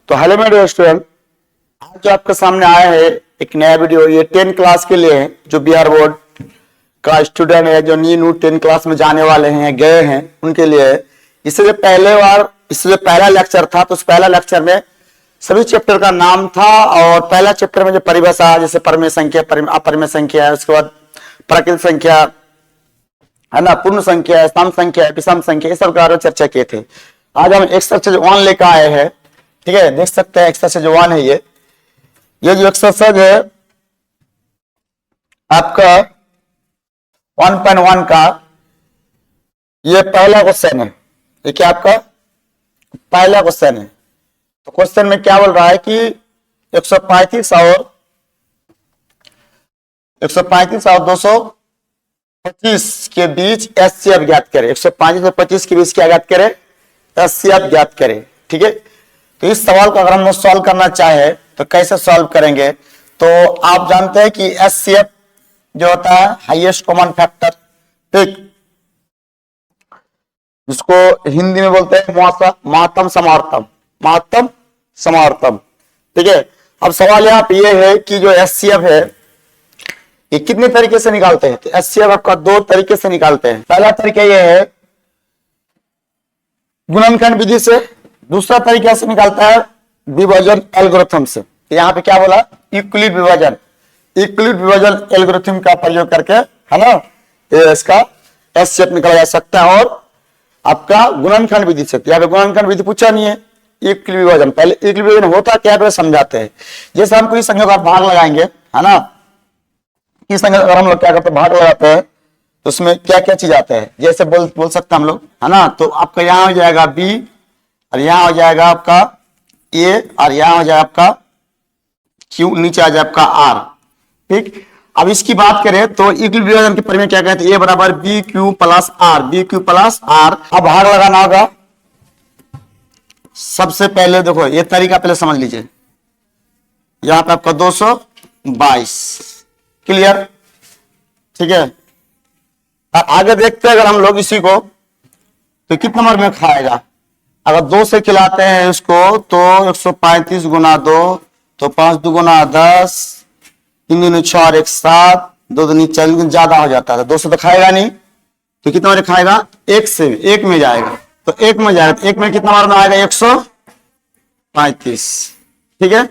तो हेलो मेरे स्टूडेंट, आज जो आपके सामने आया है एक नया वीडियो, ये 10 क्लास के लिए है। जो बिहार बोर्ड का स्टूडेंट है, जो न्यू 10 क्लास में जाने वाले हैं, गए हैं, उनके लिए है। इससे जो पहला लेक्चर था, तो उस पहला लेक्चर में सभी चैप्टर का नाम था, और पहला चैप्टर में जो परिभाषा, जैसे परमेय संख्या, अपरिमेय संख्या है, उसके बाद प्राकृत संख्या है ना, पूर्ण संख्या है, सम संख्या है, विषम संख्या, इस सब के बारे में चर्चा किए थे। आज हम एक्सरसाइज 1 लेकर आए हैं। ठीक है, देख सकते हैं एक्सरसाइज 1 है। ये जो एक्सरसाइज है आपका 1.1 का, ये पहला क्वेश्चन है। ये क्या आपका पहला क्वेश्चन है। तो क्वेश्चन में क्या बोल रहा है कि 135 और 225 के बीच एचसीएफ ज्ञात करें। 135 और 25 के बीच क्या ज्ञात करें? एचसीएफ ज्ञात करें। ठीक है, तो इस सवाल को अगर हम सॉल्व करना चाहे तो कैसे सॉल्व करेंगे? तो आप जानते हैं कि एचसीएफ जो होता है हाईएस्ट कॉमन फैक्टर, ठीक, जिसको हिंदी में बोलते हैं महत्तम समावर्तम। ठीक है, अब सवाल यहाँ पे ये है कि जो एचसीएफ है ये कितने तरीके से निकालते हैं? तो एचसीएफ आपका 2 तरीके से निकालते हैं। पहला तरीका ये है गुणनखंड विधि से, दूसरा तरीका से निकालता है विभाजन एल्गोरिथम से। तो यहाँ पे क्या बोला? यूक्लिड विभाजन एल्गोरिथम का प्रयोग करके, है ना, इसका एचसीएफ निकाला जा सकता है। और आपका गुणनखंड विधि से, यहाँ पे गुणनखंड विधि पूछा नहीं है, यूक्लिड विभाजन। पहले यूक्लिड विभाजन होता क्या है समझाते हैं। जैसे हम कोई संख्या का भाग लगाएंगे, है ना, इस संख्या अगर हम लोग क्या करते हैं, भाग लगाते हैं, तो उसमें क्या क्या चीज आता है? जैसे बोल सकते हैं हम लोग, है ना, तो आपका यहाँ हो जाएगा बी, और यहाँ हो जाएगा आपका ए, और यहाँ हो जाएगा आपका क्यू, नीचे आ जाए आपका आर। ठीक, अब इसकी बात करें तो यूक्लिड विभाजन के परिमेय क्या कहते हैं? ए बराबर बी क्यू प्लस आर, अब भाग लगाना होगा। सबसे पहले देखो ये तरीका पहले समझ लीजिए। यहाँ पे आपका 222, क्लियर? ठीक है, और आगे देखते हैं अगर हम लोग इसी को, तो कितने नंबर में खाएगा? अगर 2 से खिलाते हैं इसको तो 135 गुना 2, तो 5 दुगुना 10, 3 दूनी 6 और 1 7, 2 दूनी 4, ज्यादा हो जाता है। 2 से तो खाएगा नहीं, तो कितना बार खाएगा? 1 से 1 में जाएगा, तो 1 में जाएगा, तो 1 में कितना बार में आएगा? 135। ठीक है,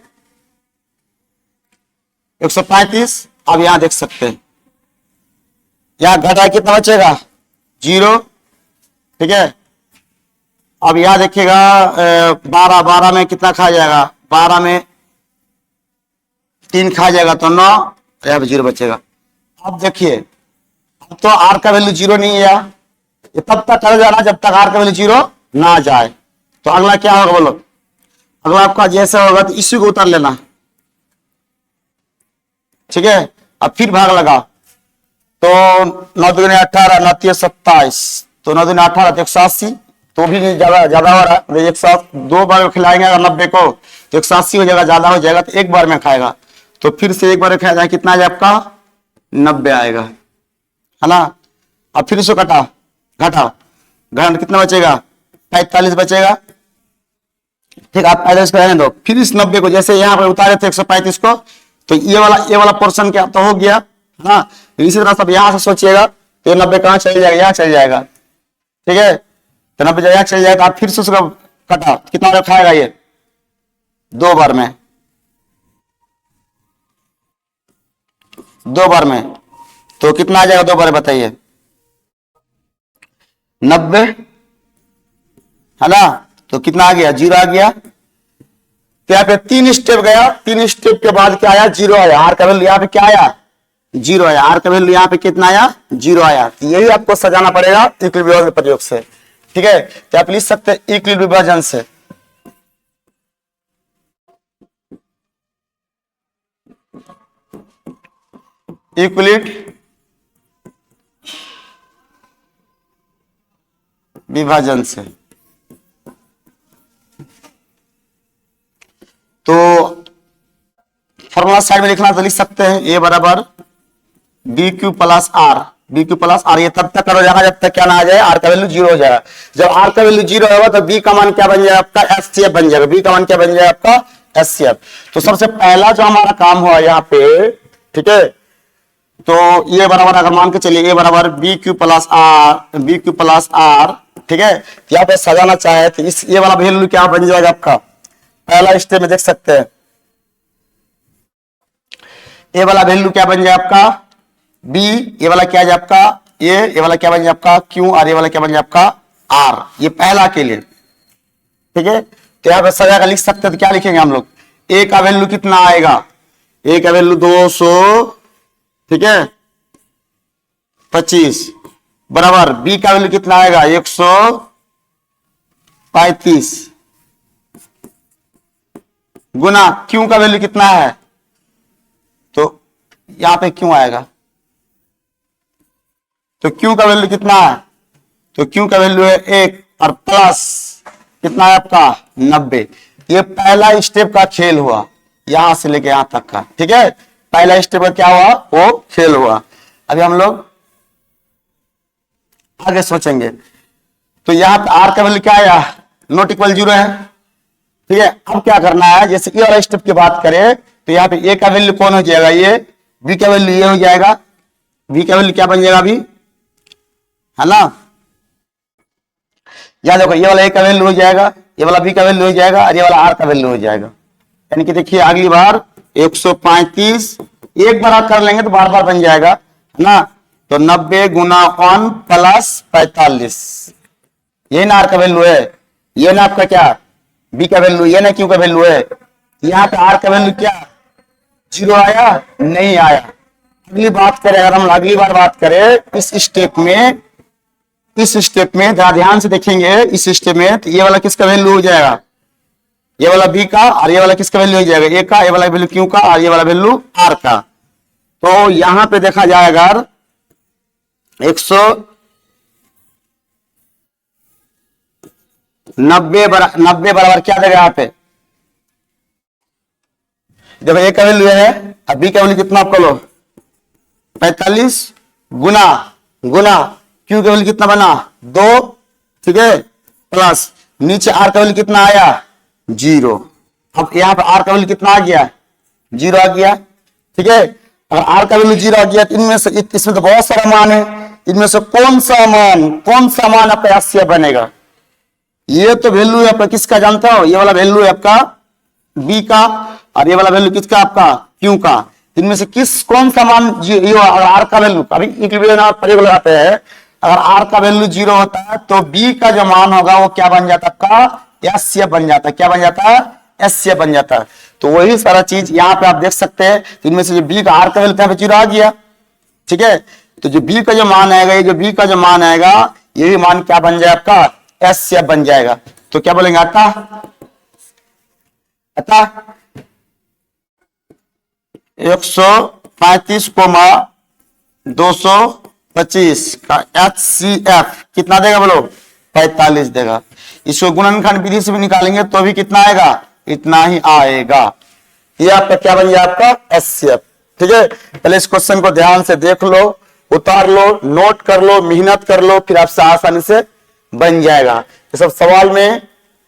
135। अब यहां देख सकते हैं, यहां घटा कितना बचेगा? 0। ठीक है, अब यहां देखिएगा 12 में कितना खा जाएगा? 12 में 3 खा जाएगा, तो 9, यहाँ पे 0 बचेगा। अब देखिए, अब तो आर का वैल्यू 0 नहीं है, ये तब तक कर जाना जब तक आर का वैल्यू 0 ना जाए। तो अगला क्या होगा बोलो? अगला आपका जैसे होगा तो इसी को उतार लेना। ठीक है, अब फिर भाग लगा, तो 9 दूनी 18, 9 3 27, तो 9 दूनी 18, 180, तो भी ज्यादा हो रहा है। 102 बार खिलाएंगे अगर 90 को, तो 180 हो जाएगा, ज्यादा हो जाएगा, तो 1 बार में खाएगा, तो फिर से 1 बार में खाएगा, कितना आ जाए आपका? 90 आएगा, है ना। अब फिर इसको घटा कितना बचेगा? 45 बचेगा। ठीक, आप 45 को रहने दो। फिर इस 90 को जैसे यहाँ पर उतारे थे 135 को, तो ये वाला पोर्शन क्या तो हो गया, है ना। इसी तरह सब यहां से सोचिएगा, तो 90 कहां चल जाएगा? यहाँ चल जाएगा। ठीक है, तो 90 यहाँ चल जाएगा। आप फिर से उसका कटा, कितना बार खाएगा? ये 2 बार में, 2 बार में, तो कितना आ जाएगा 2 बार? बताइए, 90, है ना। तो कितना आ गया? 0 आ गया। तो यहाँ पे 3 स्टेप गया, 3 स्टेप के बाद क्या आया? 0 आया। आर का वैल्यू यहाँ पे क्या आया? 0 आया। आर का वैल्यू यहाँ पे कितना आया? 0 आया। तो यही आपको सजाना पड़ेगा यूक्लिड विभाजन के प्रयोग से। ठीक है, तो आप लिख सकते हैं यूक्लिड विभाजन से। यूक्लिड विभाजन से। तो फॉर्मूला साइड में लिखना तो लिख सकते हैं, ए बराबर B Q plus R, B Q plus R, ये तब तक करो जाएगा जब तक क्या ना आ जाए, आर का वैल्यू 0 हो जाएगा। जब आर का वैल्यू 0 होगा तो बी का मान क्या बन जाएगा आपका, एचसीएफ बन जाएगा। बी का मान क्या बन जाएगा आपका, एचसीएफ। तो सबसे पहला जो हमारा काम हुआ यहाँ पे, ठीक है, तो ये बराबर अगर मान के चलिए, ये बराबर B Q plus R, B Q plus R, ठीक है। यहाँ पे सजाना चाहे तो इस ये वाला वैल्यू क्या बन जाएगा आपका, पहला स्टेप में देख सकते हैं, ये वाला वैल्यू क्या बन जाए आपका बी, ये वाला क्या है आपका ये वाला क्या बन जाए आपका क्यू, और ये वाला क्या बन जाए आपका आर, ये पहला के लिए, ठीक है। तो यहाँ पे सजा का लिख सकते हैं, तो क्या लिखेंगे हम लोग, ए का वैल्यू कितना आएगा, ए का वैल्यू 200, ठीक है, 25 बराबर बी का वैल्यू कितना आएगा 135 गुना क्यू का वैल्यू कितना है, तो यहां पे क्यों आएगा, तो क्यू का वैल्यू कितना है, तो क्यू का वैल्यू है 1 और प्लस कितना है आपका 90। ये पहला स्टेप का खेल हुआ, यहां से लेके यहां तक का, ठीक है। पहला स्टेप का क्या हुआ, वो खेल हुआ। अभी हम लोग आगे सोचेंगे। तो यहां पे आर का वैल्यू क्या आया, नॉट इक्वल 0 है, ठीक है। अब क्या करना है, जैसे ये वाला स्टेप की बात करें तो यहाँ पे ए का वैल्यू कौन हो जाएगा, ये बी का वैल्यू ये हो जाएगा, बी का वैल्यू क्या बन जाएगा अभी, है ना। याद देखो ये वाला ए का वैल्यू हो जाएगा, ये वाला बी का वैल्यू हो जाएगा, और ये वाला आर का वैल्यू हो जाएगा। यानी कि देखिए अगली बार 135 एक बार आप कर लेंगे तो बार बार बन जाएगा, है ना। तो 90 गुना 1 प्लस 45, ये ना आर का वैल्यू है, ये ना आपका क्या बी का वैल्यू, ये ना क्यू का वैल्यू है। यहाँ पे आर का वैल्यू क्या 0 आया, नहीं आया। अगली बात करें, अगर हम अगली बार बात करें इस स्टेप में, इस स्टेप में ध्यान से देखेंगे, इस स्टेप में तो ये वाला किसका वैल्यू हो जाएगा, ये वाला बी का, और ये वाला किसका वैल्यू हो जाएगा ए का, ये वाला वैल्यू क्यू का, और ये वाला वैल्यू आर का। तो यहां पे देखा जाए अगर 190 बराबर क्या देगा यहाँ पे, देखो ए का वैल्यू है, और बी का वैल्यू कितना आपको लो 45 गुना गुना क्यू का वैल्यू कितना बना 2, ठीक है, प्लस नीचे आर का वैल्यू कितना आया 0। अब यहाँ पे आर का वैल्यू कितना आ गया 0 आ गया, ठीक है। अगर आर का वैल्यू 0 आ गया तो इनमें से, इसमें तो बहुत सारा मान है, इनमें से कौन सा मान आपका एचसीएफ बनेगा, ये तो वैल्यू है आपका किसका जानता हो, ये वाला वैल्यू है आपका बी का, और ये वाला वैल्यू किसका आपका क्यू का। इनमें से कौन सा मान, ये आर का वैल्यू, अभी इक्वेशन प्रयोग लगाते हैं, अगर आर का वैल्यू 0 होता है तो बी का जो मान होगा वो क्या बन जाता है आपका एचसीएफ बन जाता है, क्या बन जाता है एचसीएफ बन जाता है। तो वही सारा चीज यहाँ पे आप देख सकते हैं, इनमें से जो बी का आर का वैल्यू यहाँ पे 0 आ गया, ठीक है। तो जो बी का जो मान आएगा, ये जो बी का जो मान आएगा, ये भी मान क्या बन जाए आपका एचसीएफ बन जाएगा। तो क्या बोलेंगे आता 135 कोमा 225 का एचसीएफ कितना देगा बोलो 45 देगा। इसको गुणनखंड विधि से भी निकालेंगे तो भी कितना आएगा, इतना ही आएगा। ये आपका क्या बन गया आपका एचसीएफ, ठीक है। पहले इस क्वेश्चन को ध्यान से देख लो, उतार लो, नोट कर लो, मेहनत कर लो, फिर आपसे आसानी से बन जाएगा। ये सब सवाल में,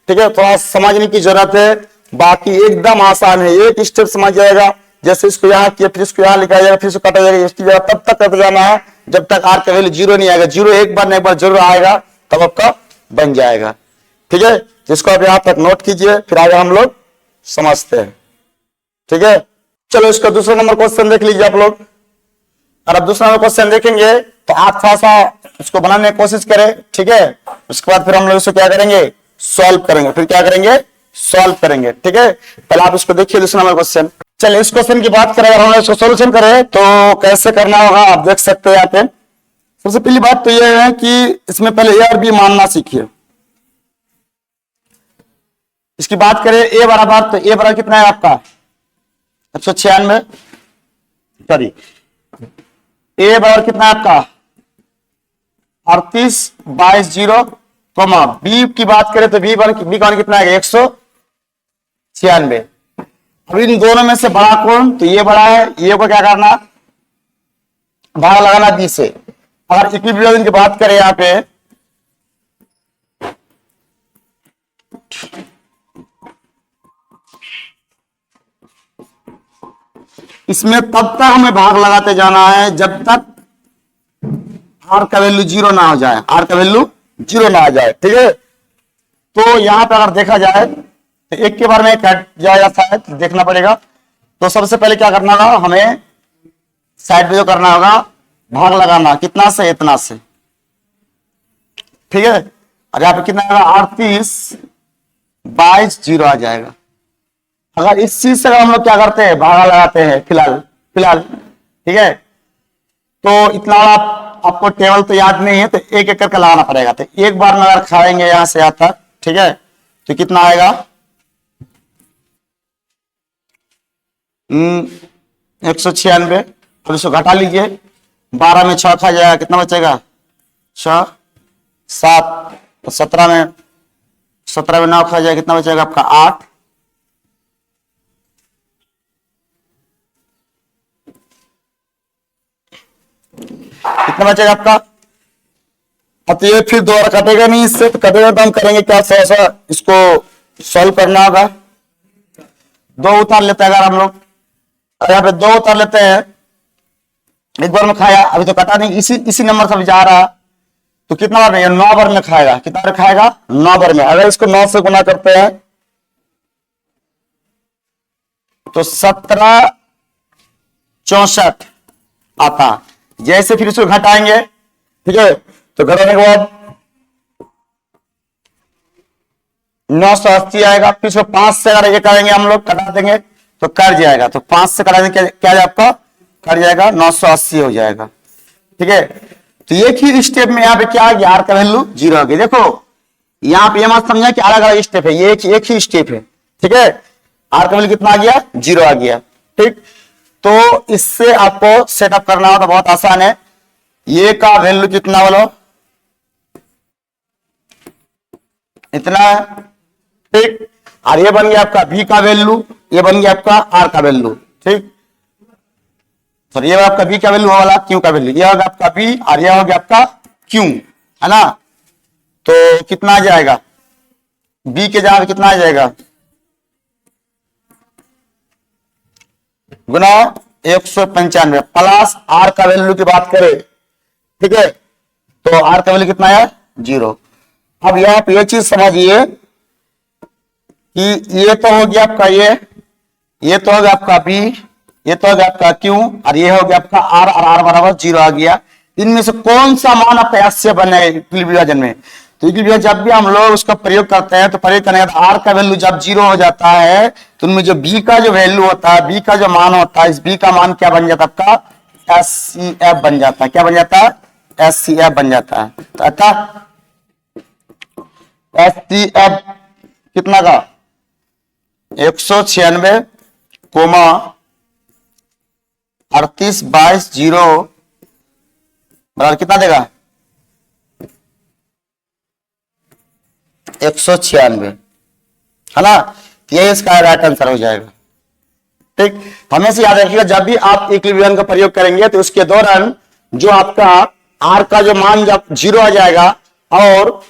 ठीक है, थोड़ा समझने की जरूरत है, बाकी एकदम आसान है, एक स्टेप समझ जाएगा। जैसे इसको यहाँ किया, फिर इसको यहाँ लिखा जाएगा, फिर इसको काटा जाएगा, इसकी जगह तब तक करते जाना है जब तक आर का वैल्यू 0 नहीं आएगा। 0 एक बार न एक बार जरूर आएगा, तब आपका बन जाएगा, ठीक है। जिसको आप यहाँ तक नोट कीजिए, फिर आगे हम लोग समझते हैं, ठीक है। चलो इसका दूसरा नंबर क्वेश्चन देख लीजिए आप लोग। और अब दूसरा नंबर क्वेश्चन देखेंगे तो आप थोड़ा सा इसको बनाने की कोशिश करें, ठीक है। उसके बाद फिर हम लोग इसको क्या करेंगे, सॉल्व करेंगे, फिर क्या करेंगे सॉल्व करेंगे, ठीक है। पहले आप इसको देखिए दूसरा नंबर क्वेश्चन। चलिए इस क्वेश्चन की बात करें, अगर हम इसको सोल्यूशन करें तो कैसे करना होगा आप देख सकते हैं यहाँ पे। सबसे पहली बात तो यह है कि इसमें पहले ए और बी मानना सीखिए। इसकी बात करें ए बराबर, तो ए बराबर कितना है आपका 196, सॉरी ए बराबर कितना है आपका 38 22 0, कोमा बी की बात करें तो बी का मान कितना है 196। अब इन दोनों में से बड़ा कौन, तो ये बड़ा है, ये को क्या करना भाग लगाना बी से, अगर इक्विलिब्रियम की बात करें यहाँ पे, इसमें तब तक हमें भाग लगाते जाना है जब तक आर का वैल्यू जीरो ना हो जाए, आर का वैल्यू जीरो ना आ जाए, ठीक है। तो यहां पर अगर देखा जाए तो एक के बारे में कट जाएगा शायद, देखना पड़ेगा। तो सबसे पहले क्या करना होगा, हमें साइड पे जो करना होगा भाग लगाना, कितना से, इतना से, ठीक है। और यहाँ पे कितना आएगा 38 22 जीरो आ जाएगा। अगर इस चीज से हम लोग क्या करते हैं, भागा लगाते हैं फिलहाल, ठीक है। तो इतना आपको टेबल तो याद नहीं है, तो एक एक करके लगाना पड़ेगा। तो एक बार में अगर खाएंगे यहां से यहां तक, ठीक है, तो कितना आएगा 196। अब इसको घटा लीजिए, 12 में 6 खा जाएगा, कितना बचेगा 6 7, तो 17 में 9 खा जाएगा, कितना बचेगा आपका 8। कितना बचेगा आपका। अब तो ये फिर दोबारा कटेगा नहीं इससे, तो कटेगा तो हम करेंगे क्या, ऐसा इसको सॉल्व करना होगा। 2 उतार लेते हैं अगर हम लोग, यहाँ पे 2 उतार लेते हैं, एक बार में खाया, अभी तो कटा नहीं, इसी नंबर से जा रहा, तो कितना बार में, 9 बार में खाएगा, कितना बार खाएगा 9 बार में। अगर इसको 9 से गुना करते हैं तो 17 64 आता। जैसे फिर इसको घटाएंगे, ठीक है, तो घटाने के बाद 980 आएगा। फिर इसको 5 से अगर ये करेंगे हम लोग, कटा देंगे तो कट जाएगा, तो 5 से कटाने क्या जाए आपका, कट जाएगा 980 हो जाएगा, ठीक है। तो एक ही स्टेप में यहाँ पे क्या आ गया, आर का वैल्यू जीरो आ गया। देखो यहाँ पे ये मत समझा कि अलग अलग स्टेप है, ये एक ही स्टेप है, ठीक है। आर का वैल्यू कितना आ गया, जीरो आ गया, ठीक। तो इससे आपको सेटअप करना हो तो बहुत आसान है। ये का वैल्यू कितना बोलो, इतना है, ठीक। और ये बन गया आपका बी का वैल्यू, ये बन गया आपका आर का वैल्यू, ठीक। तो ये आपका बी का वैल्यू वाला क्यू का वैल्यू, ये होगा आपका बी और ये हो गया आपका क्यू, है ना। तो कितना आ जाएगा, बी के जगह कितना आ जाएगा, गुना 195 प्लस आर का वैल्यू की बात करें, ठीक है, तो आर का वैल्यू कितना है 0। अब यहाँ पे ये चीज समझिए कि ये तो हो गया आपका ये तो हो गया आपका बी, ये तो हो गया आपका क्यू, और ये हो गया आपका आर, और आर बराबर 0 आ गया। इनमें से कौन सा मान आपका एस से बने विभाजन में, तो इक्विलिब्रियम जब भी हम लोग उसका प्रयोग करते हैं तो प्रयोग करने के बाद आर का वैल्यू जब 0 हो जाता है तो उनमें जो बी का जो वैल्यू होता है, बी का जो मान होता है, इस बी का मान क्या बन जाता है आपका एस सी एफ बन जाता है। क्या बन जाता है, एस सी एफ बन जाता है। तो अतः एस सी एफ कितना का 196 कोमा 38 22 0 बराबर कितना देगा 196, है ना। ये इसका राइट आंसर हो जाएगा, ठीक। हमेशा याद रखिएगा जब भी आप इक्विलिब्रियम का प्रयोग करेंगे तो उसके दौरान जो आपका आर का जो मान जब 0 आ जाएगा और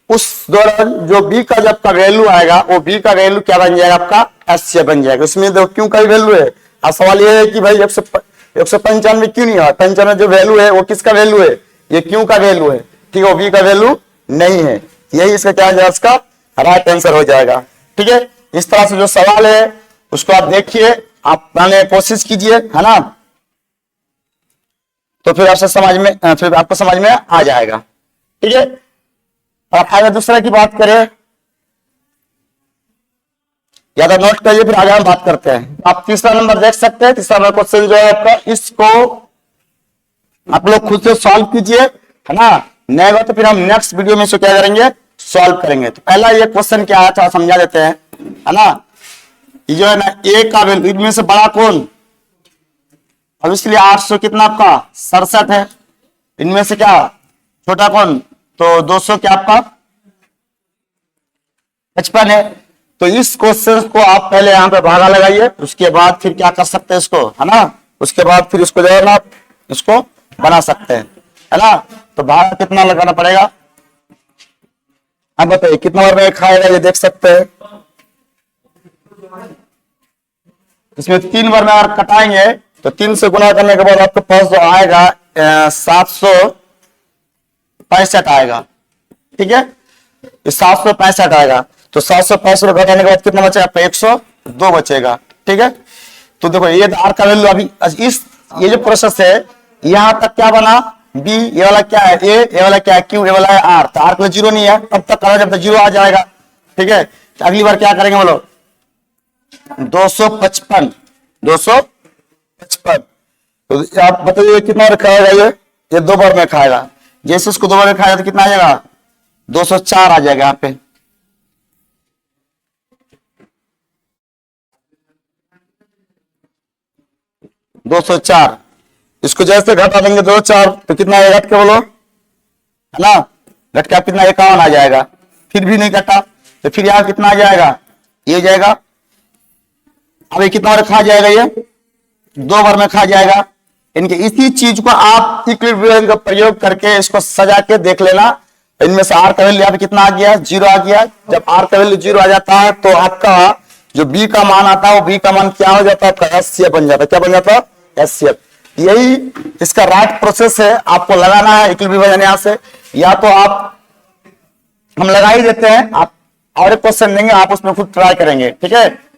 उस दौरान जो बी का जब का वैल्यू आएगा वो बी का वैल्यू क्या बन जाएगा आपका एस से बन जाएगा। उसमें देखो क्यों का वैल्यू है। अब सवाल ये है कि भाई 195 क्यों नहीं है, 95 जो वैल्यू है वो किसका वैल्यू है, ये क्यों का वैल्यू है, ठीक है, वो बी का वैल्यू नहीं है। यही इसका क्या है, इसका राइट आंसर हो जाएगा, ठीक है। इस तरह से जो सवाल है उसको आप देखिए, आप बनाने की कोशिश कीजिए, है ना, तो फिर आपको समझ में आ जाएगा, ठीक है। और अगर दूसरा की बात करें या तो नोट करिए, फिर आगे हम बात करते हैं। आप तीसरा नंबर देख सकते हैं। तीसरा नंबर क्वेश्चन जो है आपका, इसको आप लोग खुद से सॉल्व कीजिए, है ना। नहीं हो तो फिर हम नेक्स्ट वीडियो में इसको क्या करेंगे, सॉल्व करेंगे। तो पहला ये क्वेश्चन क्या है थोड़ा समझा देते हैं, है ना। ये जो है ना ए का वैल्यू इनमें से बड़ा कौन, अब इसलिए 800 कितना आपका 67 है। इनमें से क्या छोटा कौन, तो 200 क्या आपका 55 है। तो इस क्वेश्चन को आप पहले यहां पे भागा लगाइए, उसके बाद फिर क्या कर सकते हैं इसको, है ना, उसके बाद फिर इसको जो है ना इसको बना सकते हैं। है ना। तो भागा कितना लगाना पड़ेगा, अब बताइए कितना बार में खाएगा, ये देख सकते हैं। इसमें 3 बार में अगर कटाएंगे तो 3 से गुना करने के बाद आपके पास जो आएगा 765 आएगा, ठीक है। 765 आएगा, तो 765 घटाने के बाद कितना बचेगा, 102 बचेगा, ठीक है। तो देखो ये आर का वैल्यू अभी इस ये जो प्रोसेस है यहां तक क्या बना बी, ये वाला क्या है ए, ये वाला क्या है क्यू, ये वाला है आर। तो आर के लिए 0 नहीं है, तब तक करा जब तक 0 आ जाएगा, ठीक है। तो अगली बार क्या करेंगे बोलो, 255 तो आप बताइए कितना बार खाएगा, ये 2 बार में खाएगा। जैसे इसको 2 बार में खाएगा तो कितना आ जाएगा, 204 आ जाएगा यहाँ पे। दो सौ चार, इसको जैसे घटा देंगे 204 तो कितना आएगा, घट के बोलो, है ना। घट के कितना 51 आ जाएगा, फिर भी नहीं घटा तो फिर यहाँ कितना आ जाएगा, ये जाएगा। अब ये कितना बार खा जाएगा, ये 2 बार में खा जाएगा। इनके इसी चीज को आप इक्विलिब्रियम का प्रयोग करके इसको सजा के देख लेना। इनमें से आर का वैल्यू यहाँ पे कितना आ गया, 0 आ गया। जब आर का वैल्यू 0 आ जाता है तो आपका जो बी का मान आता है वो बी का मान क्या हो जाता है, आपका एचसीएफ बन जाता है। क्या बन जाता है, एचसीएफ। यही इसका राइट प्रोसेस है, आपको लगाना है इक्विलिब्रियम यहां से, या तो आप हम लगा ही देते हैं, आप और एक क्वेश्चन देंगे, आप उसमें खुद ट्राई करेंगे, ठीक है।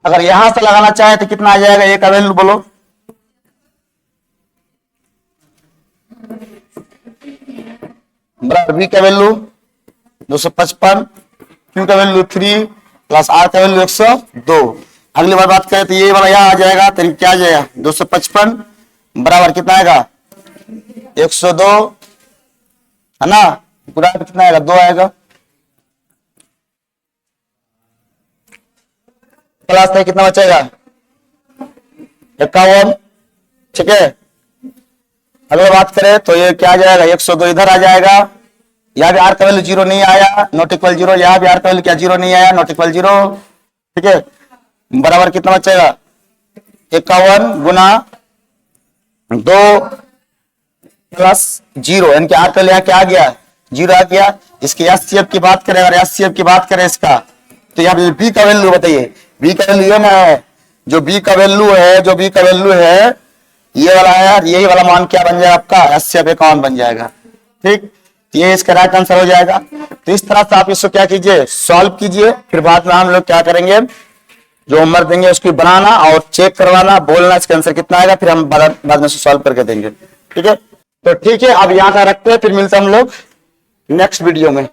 अगर यहां से लगाना चाहे तो कितना आ जाएगा, ए का वैल्यू बोलो, बराबर बी का वैल्यू 255, क्यू का वैल्यू 3 प्लस आर का वैल्यू 102। अगली बार बात करें तो ये वाला यहां आ जाएगा, तो क्या आ जाएगा 255 बराबर कितना आएगा 102, है ना। पूरा कितना आएगा, 2 आएगा, प्लस में कितना बचेगा 51, ठीक है। अगर बात करें तो ये क्या आ जाएगा, 102 इधर आ जाएगा। यहाँ भी आर का वैल्यू 0 नहीं आया, नॉट इक्वल 0। यहाँ भी आर का वैल्यू क्या 0 नहीं आया, नॉट इक्वल 0, ठीक है। बराबर कितना बचेगा 51 गुना 2 प्लस 0, यानी आर का वैल्यू क्या आ गया, 0 आ गया। इसकी एचसीएफ की बात करें, अगर एचसीएफ की बात करें इसका, तो यहाँ पे बी का वैल्यू बताइए, बी का वैल्यू ये ना है, जो बी का वैल्यू है ये वाला है, यही वाला मान क्या बन जाएगा आपका, एचसीएफ 51 बन जाएगा, ठीक। ये इसका राइट आंसर हो जाएगा। तो इस तरह से आप इसको क्या कीजिए, सॉल्व कीजिए, फिर बाद में हम लोग क्या करेंगे, जो होमवर्क देंगे उसको बनाना और चेक करवाना, बोलना इसका आंसर कितना आएगा, फिर हम बाद में सॉल्व करके देंगे, ठीक है। तो ठीक है, अब यहाँ का रखते हैं, फिर मिलते हैं हम लोग नेक्स्ट वीडियो में।